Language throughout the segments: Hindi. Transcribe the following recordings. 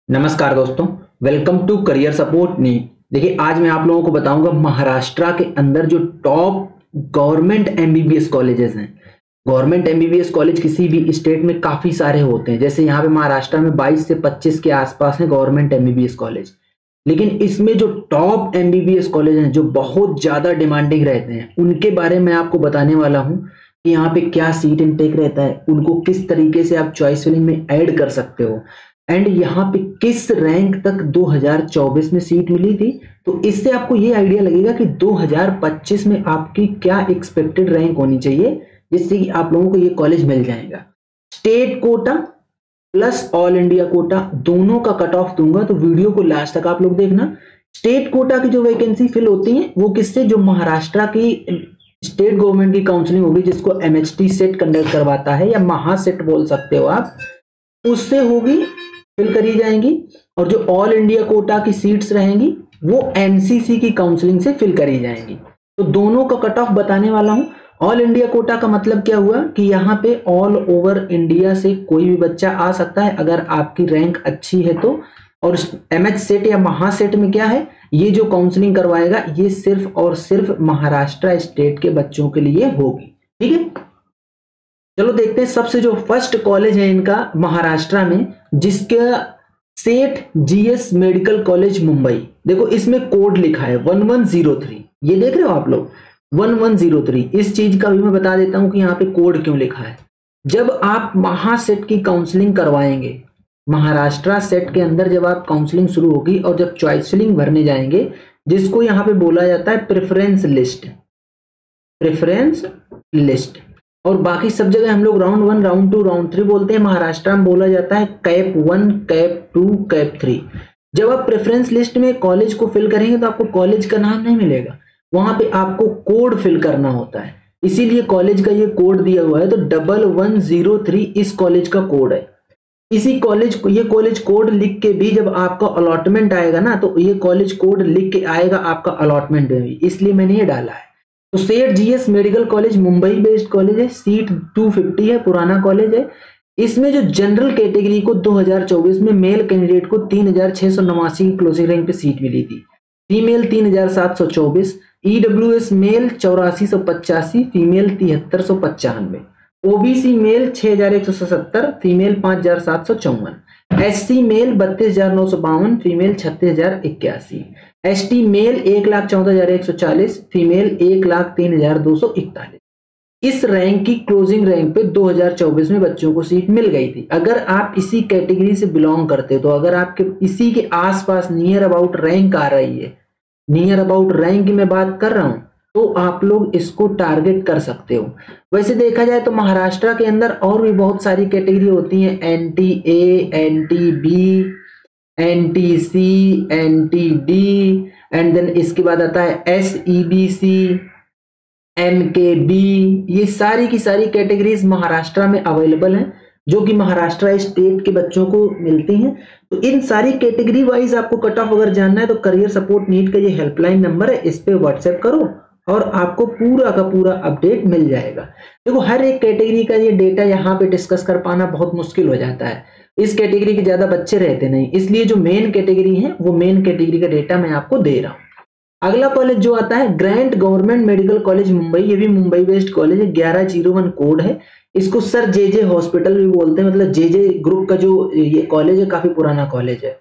नमस्कार दोस्तों, welcome to career support NEET. देखिए, आज मैं आप लोगों को बताऊंगा महाराष्ट्र के अंदर जो टॉप गवर्नमेंट एमबीबीएस कॉलेजेस हैं। गवर्नमेंट एमबीबीएस कॉलेज किसी भी स्टेट में काफी सारे होते हैं, जैसे यहाँ पे महाराष्ट्र में 22 से 25 के आसपास है गवर्नमेंट एमबीबीएस कॉलेज। लेकिन इसमें जो टॉप एमबीबीएस कॉलेज हैं जो बहुत ज्यादा डिमांडिंग रहते हैं, उनके बारे में आपको बताने वाला हूँ कि यहाँ पे क्या सीट इनटेक रहता है, उनको किस तरीके से आप चॉइस फिलिंग में ऐड कर सकते हो, एंड यहाँ पे किस रैंक तक 2024 में सीट मिली थी। तो इससे आपको ये आइडिया लगेगा कि 2025 में आपकी क्या एक्सपेक्टेड रैंक होनी चाहिए, जिससे कि आप लोगों को ये कॉलेज मिल जाएगा। State quota plus all India quota दोनों का कट ऑफ दूंगा, तो वीडियो को लास्ट तक आप लोग देखना। स्टेट कोटा की जो वैकेंसी फिल होती है वो किससे, जो महाराष्ट्र की स्टेट गवर्नमेंट की काउंसलिंग होगी, जिसको एमएचटी सेट कंडक्ट करवाता है या महासेट बोल सकते हो आप, उससे होगी, फिल करी जाएंगी। और जो ऑल इंडिया कोटा की सीट्स रहेंगी वो एमसीसी की काउंसलिंग से फिल करी जाएंगी। तो दोनों का कट ऑफ बताने वाला हूं। ऑल इंडिया कोटा का मतलब क्या हुआ कि यहाँ पे ऑल ओवर इंडिया से कोई भी बच्चा आ सकता है अगर आपकी रैंक अच्छी है तो। और एमएच सेट या महासेट में क्या है, ये जो काउंसलिंग करवाएगा ये सिर्फ और सिर्फ महाराष्ट्र स्टेट के बच्चों के लिए होगी। ठीक है, चलो देखते हैं। सबसे जो फर्स्ट कॉलेज है इनका महाराष्ट्र में, जिसका सेठ जीएस मेडिकल कॉलेज मुंबई। देखो इसमें कोड लिखा है 1103, ये देख रहे हो आप लोग 1103। इस चीज का भी मैं बता देता हूं कि यहाँ पे कोड क्यों लिखा है। जब आप महासेट की काउंसलिंग करवाएंगे, महाराष्ट्र सेट के अंदर जब आप काउंसलिंग शुरू होगी और जब चॉइस फिलिंग भरने जाएंगे, जिसको यहाँ पे बोला जाता है प्रेफरेंस लिस्ट, प्रेफरेंस लिस्ट, और बाकी सब जगह हम लोग राउंड 1, राउंड 2, राउंड 3 बोलते हैं। महाराष्ट्र में बोला जाता है कैप 1, कैप 2, कैप 3। जब आप प्रेफरेंस लिस्ट में कॉलेज को फिल करेंगे तो आपको कॉलेज का नाम नहीं मिलेगा, वहां पे आपको कोड फिल करना होता है। इसीलिए कॉलेज का ये कोड दिया हुआ है, तो 1103 इस कॉलेज का कोड है। इसी कॉलेज को, ये कॉलेज कोड लिख के भी जब आपका अलॉटमेंट आएगा ना, तो ये कॉलेज कोड लिख के आएगा आपका अलॉटमेंट में भी, इसलिए मैंने ये डाला है। तो सेठ GS medical college Mumbai based college है, सीट 250 है, पुराना कॉलेज है। इसमें जो जनरल कैटेगरी को 2024 में मेल कैंडिडेट को 3689 की क्लोजिंग रैंक पे सीट मिली थी, female 3724, EWS male 8485, female 7395, OBC male 6177, female 5754, SC male 32952, female 36081, ST male 1,14,140, female 1,03,241। इस रैंक की क्लोजिंग रैंक पे 2024 में बच्चों को सीट मिल गई थी। अगर आप इसी कैटेगरी से बिलोंग करते हो, तो अगर आपके इसी के आसपास नियर अबाउट रैंक आ रही है, नियर अबाउट रैंक की मैं बात कर रहा हूं, तो आप लोग इसको टारगेट कर सकते हो। वैसे देखा जाए तो महाराष्ट्र के अंदर और भी बहुत सारी कैटेगरी होती हैं, NT A, NT B, NTC, NTD, and then इसके बाद आता है एसईबीसी, एमकेबी। ये सारी की सारी कैटेगरीज महाराष्ट्र में अवेलेबल हैं, जो कि महाराष्ट्र स्टेट के बच्चों को मिलती हैं। तो इन सारी कैटेगरी वाइज आपको कट ऑफ अगर जानना है तो करियर सपोर्ट नीट का ये हेल्पलाइन नंबर है, इस पे व्हाट्सएप करो और आपको पूरा का पूरा अपडेट मिल जाएगा। देखो हर एक कैटेगरी का ये डेटा यहाँ पे डिस्कस कर पाना बहुत मुश्किल हो जाता है, इस कैटेगरी के ज्यादा बच्चे रहते नहीं, इसलिए जो मेन कैटेगरी है वो मेन कैटेगरी का डेटा मैं आपको दे रहा हूँ। अगला कॉलेज जो आता है Grand government medical college Mumbai, ये भी मुंबई बेस्ड कॉलेज है, 1101 कोड है। इसको सर जेजे हॉस्पिटल भी बोलते हैं, मतलब जेजे ग्रुप का जो ये कॉलेज है काफी पुराना कॉलेज है।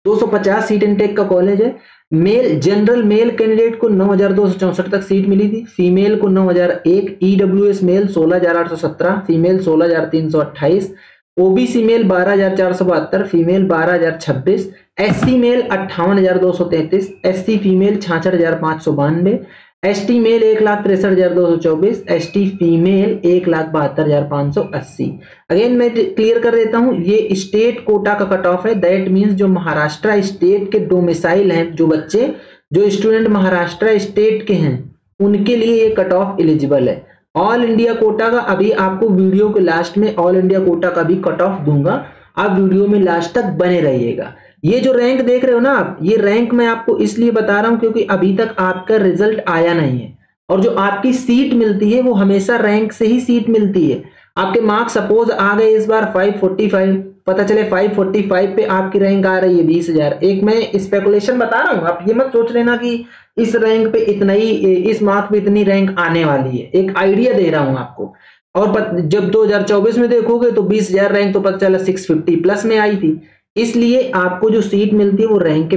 250 सीट इनटेक का कॉलेज है। मेल जनरल मेल कैंडिडेट को 9264 तक सीट मिली थी, फीमेल को 9001, EWS male 16817, female 16328, OBC male 12472, female 12026, SC male 58233, SC female 66592, ST male 1,63,224, ST female 1,72,580। Again मैं क्लियर कर देता हूं, ये स्टेट कोटा का कट ऑफ है। दैट मींस जो महाराष्ट्र स्टेट के डोमिसाइल हैं, जो बच्चे, जो स्टूडेंट महाराष्ट्र स्टेट के हैं, उनके लिए ये कट ऑफ एलिजिबल है। ऑल इंडिया कोटा का अभी आपको वीडियो के लास्ट में ऑल इंडिया कोटा का भी कट ऑफ दूंगा, आप वीडियो में लास्ट तक बने रहिएगा। ये जो रैंक देख रहे हो ना आप, ये रैंक मैं आपको इसलिए बता रहा हूं क्योंकि अभी तक आपका रिजल्ट आया नहीं है, और जो आपकी सीट मिलती है वो हमेशा रैंक से ही सीट मिलती है। आपके मार्क्स सपोज आ गए इस बार 545, पता चले 545 पे आपकी रैंक आ रही है 20,000। एक मैं स्पेकुलेशन बता रहा हूँ, आप ये मत सोच लेना कि इस रैंक पे इतना ही, इस मार्क पे इतनी रैंक आने वाली है, एक आइडिया दे रहा हूँ आपको। और जब 2024 में देखोगे तो 20,000 रैंक तो पता चला 650 प्लस में आई थी। इसलिए आपको जो सीट मिलती है वो रैंक पे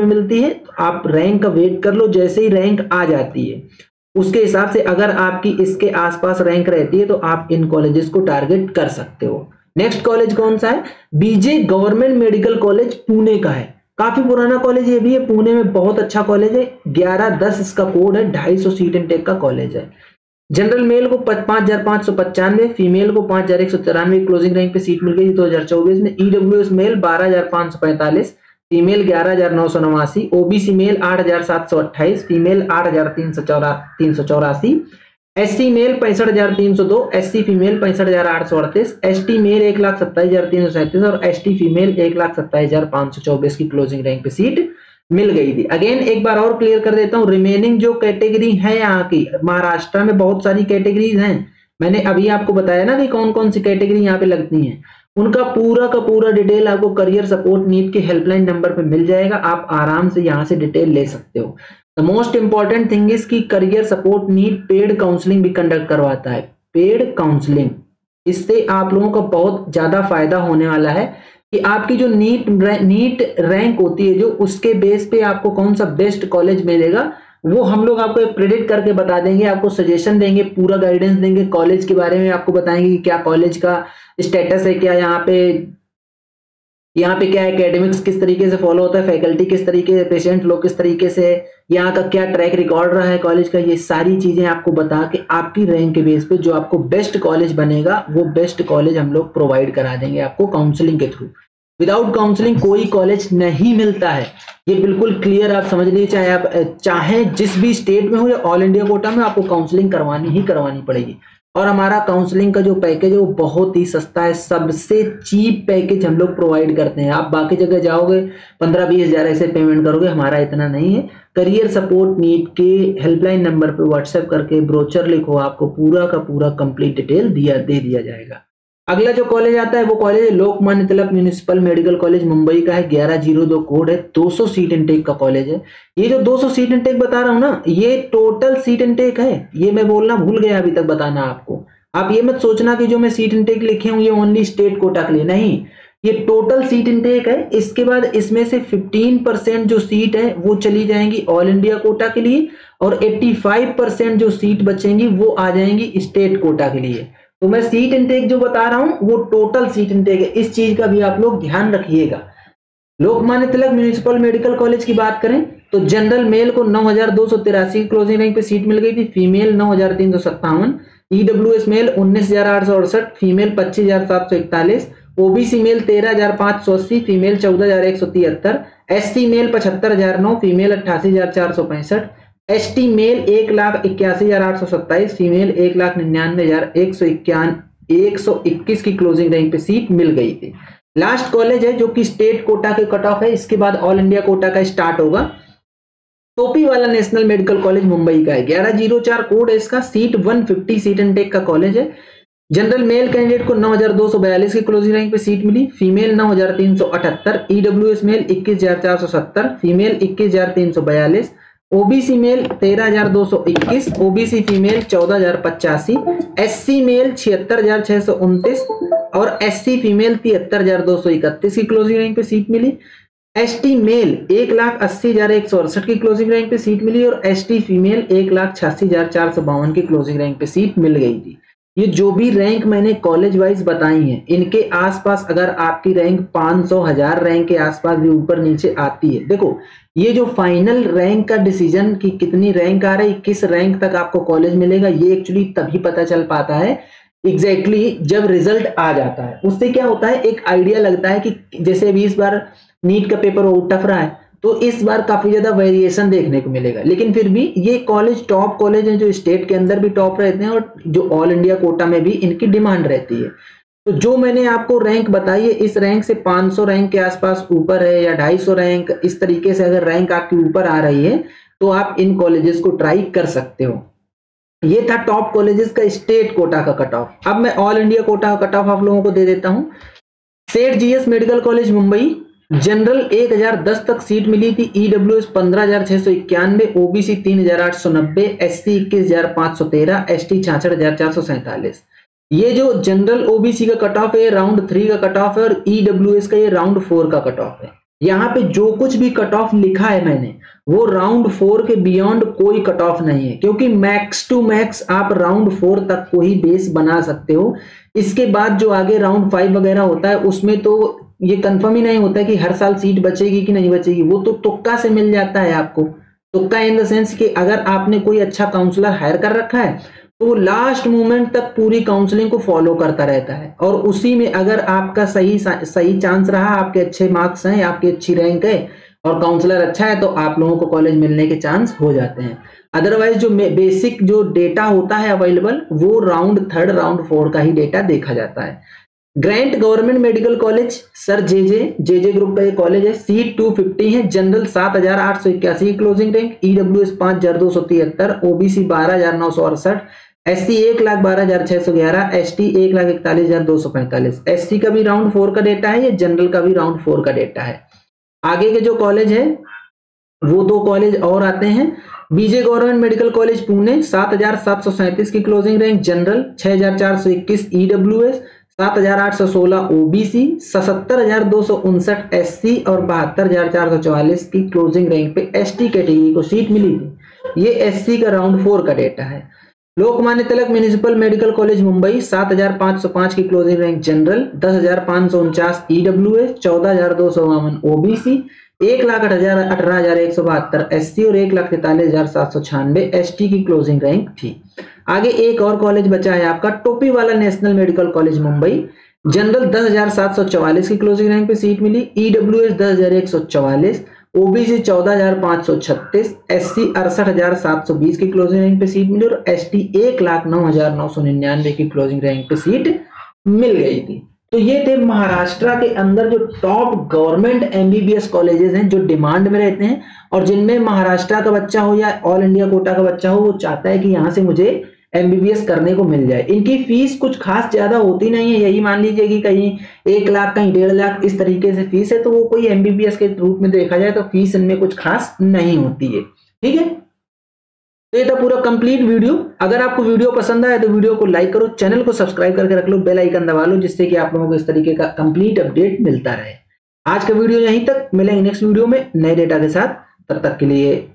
मिलती है। तो आप रैंक का वेट कर लो, जैसे ही रैंक आ जाती है उसके हिसाब से अगर आपकी इसके आसपास रैंक रहती है तो आप इन कॉलेजेस को टारगेट कर सकते हो। नेक्स्ट कॉलेज कौन सा है? बीजे गवर्नमेंट मेडिकल कॉलेज पुणे का है। काफी पुराना कॉलेज ये भी है, पुणे में बहुत अच्छा कॉलेज है। 1110 इसका कोड है, 250 सीट इनटेक का कॉलेज है। जनरल मेल को 5,595, फीमेल को 5,193 क्लोजिंग रैंक पे सीट मिल गई 2024 में। EWS male 12,545, female 11,989, OBC male 8,728, female 8,384, SC male 65,302, SC female 65,838, ST male 1,27,337 और एसटी फीमेल 1,27,524 की क्लोजिंग रैंक पे सीट मिल गई थी। अगेन एक बार और क्लियर कर देता हूं, रिमेनिंग जो कैटेगरी है यहाँ की, महाराष्ट्र में बहुत सारी कैटेगरीज हैं। मैंने अभी आपको बताया ना कि कौन कौन सी कैटेगरी यहाँ पे लगती हैं, उनका पूरा का पूरा डिटेल आपको करियर सपोर्ट नीट के हेल्पलाइन नंबर पे मिल जाएगा। आप आराम से यहाँ से डिटेल ले सकते हो। The most important thing is कि career support NEET paid counselling भी कंडक्ट करवाता है। पेड काउंसलिंग, इससे आप लोगों का बहुत ज्यादा फायदा होने वाला है कि आपकी जो नीट रैंक होती है जो, उसके बेस पे आपको कौन सा बेस्ट कॉलेज मिलेगा वो हम लोग आपको प्रेडिक्ट करके बता देंगे, आपको सजेशन देंगे, पूरा गाइडेंस देंगे कॉलेज के बारे में, आपको बताएंगे कि क्या कॉलेज का स्टेटस है, क्या यहाँ पे क्या एकेडमिक्स किस तरीके से फॉलो होता है, फैकल्टी किस तरीके से, पेशेंट लोग किस तरीके से, यहाँ का क्या ट्रैक रिकॉर्ड रहा है कॉलेज का। ये सारी चीजें आपको बता के आपकी रैंक के बेस पे जो आपको बेस्ट कॉलेज बनेगा वो बेस्ट कॉलेज हम लोग प्रोवाइड करा देंगे आपको काउंसलिंग के थ्रू। विदाउट काउंसलिंग कोई कॉलेज नहीं मिलता है, ये बिल्कुल क्लियर आप समझ लीजिए। चाहे आप जिस भी स्टेट में हो या ऑल इंडिया कोटा में, आपको काउंसलिंग करवानी ही करवानी पड़ेगी। और हमारा काउंसलिंग का जो पैकेज है वो बहुत ही सस्ता है, सबसे चीप पैकेज हम लोग प्रोवाइड करते हैं। आप बाकी जगह जाओगे 15-20 हजार ऐसे पेमेंट करोगे, हमारा इतना नहीं है। करियर सपोर्ट नीट के हेल्पलाइन नंबर पे व्हाट्सएप करके ब्रोचर लिखो, आपको पूरा का पूरा कंप्लीट डिटेल दे दिया जाएगा। अगला जो कॉलेज आता है वो कॉलेज है Lokmanya Tilak municipal medical college Mumbai का है। 1102 कोड है, 200 सीट इनटेक का कॉलेज है। ये जो 200 सीट इनटेक बता रहा हूं ना, ये टोटल सीट इनटेक है। ये मैं बोलना भूल गया अभी तक बताना आपको। आप ये मत सोचना कि जो मैं सीट इनटेक लिखे हूं ये ओनली स्टेट कोटा के लिए, नहीं, ये टोटल सीट इनटेक है। इसके बाद इसमें से 15% जो सीट है वो चली जाएंगी ऑल इंडिया कोटा के लिए, और 85% जो सीट बचेंगी वो आ जाएंगी स्टेट कोटा के लिए। तो मैं सीट इनटेक जो बता रहा हूं वो टोटल सीट इनटेक है, इस चीज का भी आप लोग ध्यान रखिएगा। Lokmanya Tilak municipal medical college की बात करें तो जनरल मेल को 9,283 क्लोजिंग रैंक पे सीट मिल गई थी, female 9,357, EWS male 19,868, female 25,741, OBC male 13,580, female 14,173, SC male 75,009, female 88,465, ST male 1,81,827, female 1,99,121 की क्लोजिंग रैंक पे सीट मिल गई थी। लास्ट कॉलेज है जो कि स्टेट कोटा के कट ऑफ है, इसके बाद ऑल इंडिया कोटा का स्टार्ट होगा। टोपी वाला नेशनल मेडिकल कॉलेज मुंबई का है, 1104 कोड है इसका, सीट 150 सीट इनटेक का कॉलेज है। जनरल मेल कैंडिडेट को 9,242 की क्लोजिंग रैंक पे सीट मिली, female 9,378, EWS male 21,470, female 21,342, OBC male 13,221, OBC female 14,085, SC male 76,629 और एससी फीमेल 73,231 की क्लोजिंग रैंक पे सीट मिली। एसटी मेल 1,80,168 की क्लोजिंग रैंक पे सीट मिली और एसटी फीमेल 1,86,452 की क्लोजिंग रैंक पे सीट मिल गई थी। ये जो भी रैंक मैंने कॉलेज वाइज बताई हैं, इनके आसपास अगर आपकी रैंक 500,000 रैंक के आसपास भी ऊपर नीचे आती है, देखो ये जो फाइनल रैंक का डिसीजन कि कितनी रैंक आ रही, किस रैंक तक आपको कॉलेज मिलेगा, ये एक्चुअली तभी पता चल पाता है एग्जैक्टली जब रिजल्ट आ जाता है। उससे क्या होता है, एक आइडिया लगता है कि जैसे अभी इस बार नीट का पेपर बहुत टफ रहा है तो इस बार काफी ज्यादा वेरिएशन देखने को मिलेगा, लेकिन फिर भी ये कॉलेज टॉप कॉलेज हैं जो स्टेट के अंदर भी टॉप रहते हैं और जो ऑल इंडिया कोटा में भी इनकी डिमांड रहती है। तो जो मैंने आपको रैंक बताई है, इस रैंक से 500 रैंक के आसपास ऊपर है या 250 रैंक, इस तरीके से अगर रैंक आपकी ऊपर आ रही है तो आप इन कॉलेजेस को ट्राई कर सकते हो। ये था टॉप कॉलेजेस का स्टेट कोटा का कट ऑफ। अब मैं ऑल इंडिया कोटा का कट ऑफ आप लोगों को दे देता हूं। सेठ GS medical college Mumbai, general 1010 तक सीट मिली थी, ईडब्ल्यूएस 15,691, ओबीसी 3,890, एससी 21,513, एसटी 66,447। ये जो जनरल ओबीसी का कट ऑफ है राउंड 3 का कट ऑफ है और ईडब्ल्यूएस का ये राउंड 4 का कट ऑफ है। यहाँ पे जो कुछ भी कट ऑफ लिखा है मैंने वो राउंड 4 के बियॉन्ड कोई कट ऑफ नहीं है, क्योंकि मैक्स टू मैक्स आप राउंड 4 तक को ही बेस बना सकते हो। इसके बाद जो आगे राउंड 5 वगैरह होता है उसमें तो ये कंफर्म ही नहीं होता है कि हर साल सीट बचेगी कि नहीं बचेगी, वो तो तुक्का से मिल जाता है आपको। तुक्का इन द सेंस कि अगर आपने कोई अच्छा काउंसलर हायर कर रखा है तो वो लास्ट मोमेंट तक पूरी काउंसलिंग को फॉलो करता रहता है, और उसी में अगर आपका सही चांस रहा, आपके अच्छे मार्क्स हैं, आपकी अच्छी रैंक है और काउंसलर अच्छा है, तो आप लोगों को कॉलेज मिलने के चांस हो जाते हैं। अदरवाइज जो बेसिक जो डेटा होता है अवेलेबल वो राउंड 3 राउंड 4 का ही डेटा देखा जाता है। Grant government medical college sir J group का ये कॉलेज है, सीट 250 है, general 7,881 closing rank, EWS 5,273, OBC 12,968, SC 1,12,611, ST 1,41,245। SC का भी राउंड 4 का डेटा है, ये जनरल का भी राउंड 4 का डेटा है। आगे के जो कॉलेज है वो 2 कॉलेज और आते हैं। बीजे गवर्नमेंट मेडिकल कॉलेज पुणे 7,737 की closing rank, general 6,421, EWS 7,816, OBC 77,259, SC और 72,444 की क्लोजिंग रैंक पे एसटी कैटेगरी को सीट मिली थी। ये एससी का राउंड 4 का डेटा है। Lokmanya Tilak municipal medical college Mumbai 7,505 की closing rank, general 10,549, EWS 14,252, OBC 1,18,172, SC और 1,43,796 एसटी की क्लोजिंग रैंक थी। आगे एक और कॉलेज बचा है आपका टोपी वाला national medical college Mumbai, general 10,744 की क्लोजिंग रैंक पे सीट मिली, ईडब्ल्यूएस 10,144, ओबीसी 14,536, एससी 68,720 की क्लोजिंग रैंक पे सीट मिली और एसटी 1,09,999 की क्लोजिंग रैंक पे सीट मिल गई थी। तो ये थे महाराष्ट्र के अंदर जो टॉप गवर्नमेंट एमबीबीएस कॉलेजेस हैं जो डिमांड में रहते हैं और जिनमें महाराष्ट्र का बच्चा हो या ऑल इंडिया कोटा का बच्चा हो वो चाहता है कि यहाँ से मुझे एमबीबीएस करने को मिल जाए। इनकी फीस कुछ खास ज्यादा होती नहीं है, यही मान लीजिए कि कहीं 1 लाख कहीं 1.5 लाख इस तरीके से फीस है, तो वो कोई एमबीबीएस के रूप में देखा जाए तो फीस इनमें कुछ खास नहीं होती है। ठीक है, तो ये था पूरा कंप्लीट वीडियो। अगर आपको वीडियो पसंद आया तो वीडियो को लाइक करो, चैनल को सब्सक्राइब करके रख लो, बेल आइकन दबा लो, जिससे कि आप लोगों को इस तरीके का कंप्लीट अपडेट मिलता रहे। आज का वीडियो यहीं तक, मिलेंगे नेक्स्ट वीडियो में नए डेटा के साथ, तब तक के लिए